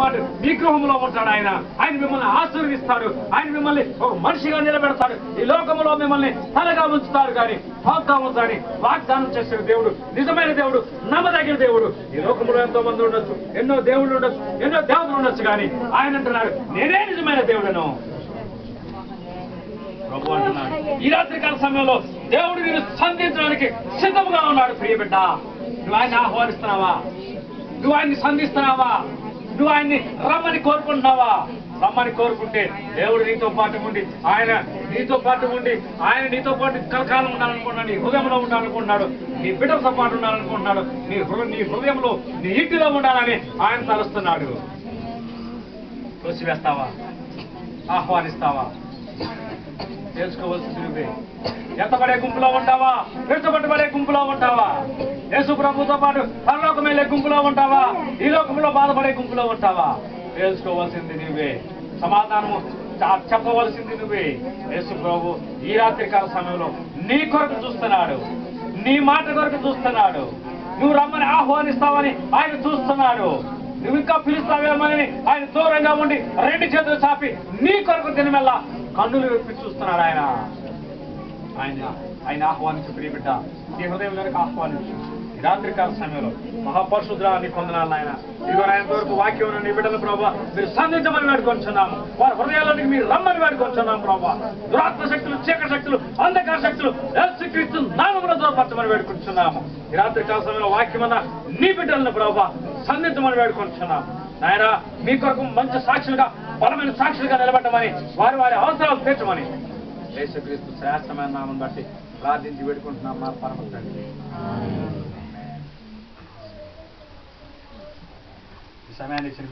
పాటు మీ గృహంలో ఉంటాడు. ఆయన మిమ్మల్ని ఆశీర్వదిస్తాడు. ఆయన మిమ్మల్ని ఒక మనిషిగా నిలబెడతాడు. ఈ లోకంలో మిమ్మల్ని తలగా ఉంచుతాడు కానీ తావుగా ఉంచాలని వాగ్దానం చేసే దేవుడు, నిజమైన దేవుడు, నమ్మదగిన దేవుడు. ఈ లోకంలో ఎంతో మంది ఉండొచ్చు, ఎన్నో దేవుళ్ళు ఉండొచ్చు, ఎన్నో దేవతలు ఉండొచ్చు, కానీ ఆయన అంటున్నాడు నేనే నిజమైన దేవుడను. ప్రభు అంటున్నాడు ఈ రాత్రికాల సమయంలో దేవుడు నిన్ను సంధించడానికి సిద్ధంగా ఉన్నాడు. ప్రియ బిడ్డ, నువ్వు ఆయన్ని ఆహ్వానిస్తున్నావా? నువ్వు ఆయన్ని సంధిస్తున్నావా? నువ్వు ఆయన్ని రమ్మని కోరుకుంటున్నావా? రమ్మని కోరుకుంటే దేవుడు నీతో పాటు ఉండి ఆయన నీతో పాటు కలకాలం ఉండాలనుకుంటున్నాడు. నీ హృదయంలో ఉండాలనుకుంటున్నాడు. నీ బిడ్డలతో పాటు ఉండాలనుకుంటున్నాడు. నీ హృదయంలో నీ ఇంటిలో ఉండాలని ఆయన తలుస్తున్నాడు. తోసివేస్తావా? ఆహ్వానిస్తావా? తెలుసుకోవాల్సింది నువ్వే. ఎత్తబడే గుంపులో ఉంటావా? విడిచిపెట్టబడే గుంపులో ఉంటావా? యేసు ప్రభుతో పాటు పరలోకం వెళ్ళే గుంపులో ఉంటావా? ఈ లోకంలో బాధపడే గుంపులో ఉంటావా? తెలుసుకోవాల్సింది నువ్వే. సమాధానము చెప్పవలసింది నువ్వే. యేసు ప్రభు ఈ రాత్రికాల సమయంలో నీ కొరకు చూస్తున్నాడు. నీ మాట కొరకు చూస్తున్నాడు. నువ్వు రమ్మని ఆహ్వానిస్తావని ఆయన చూస్తున్నాడు. నువ్వు ఇంకా పిలుస్తావేమని ఆయన దూరంగా ఉండి రెండు చేతులు చాపి నీ కొరకు తినమెల్లా కన్నులు విప్పి చూస్తున్నాడు. ఆయన ఆహ్వానించు ప్రియ బిడ్డ, నీ హృదయంలోనికి ఆహ్వానించు. ఈ రాత్రికాల సమయంలో మహాపరిశుద్ధాన్ని పొందనాలి. ఆయన ఇదిగో ఆయన వరకు వాక్యం నీ బిడ్డలు ప్రభావ మీరు సంధించమని వేడుకొంచున్నాము. వారి హృదయాల్లోనికి మీరు రమ్మని వేడుకొంచున్నాము ప్రభావ. దురాత్మ శక్తులు, చీకటి శక్తులు, అంధకార శక్తులు యేసుక్రీస్తు నామములో దూరపరచమని వేడుకొంచున్నాము. ఈ రాత్రికాల సమయంలో వాక్యమన్న నీ బిడ్డలను ప్రభావ సంధించమని వేడుకొంచున్నాము. ఆయన మీ కొరకు మంచి సాక్షులుగా, బలమైన సాక్షులుగా నిలబెట్టమని, వారి అవసరాలు తీర్చమని యేసుక్రీస్తు శ్రేష్టమైన నామం బట్టి ప్రార్థించి వేడుకుంటున్నాం మా పరమ తండ్రి. ఈ సమయాన్ని ఇచ్చిన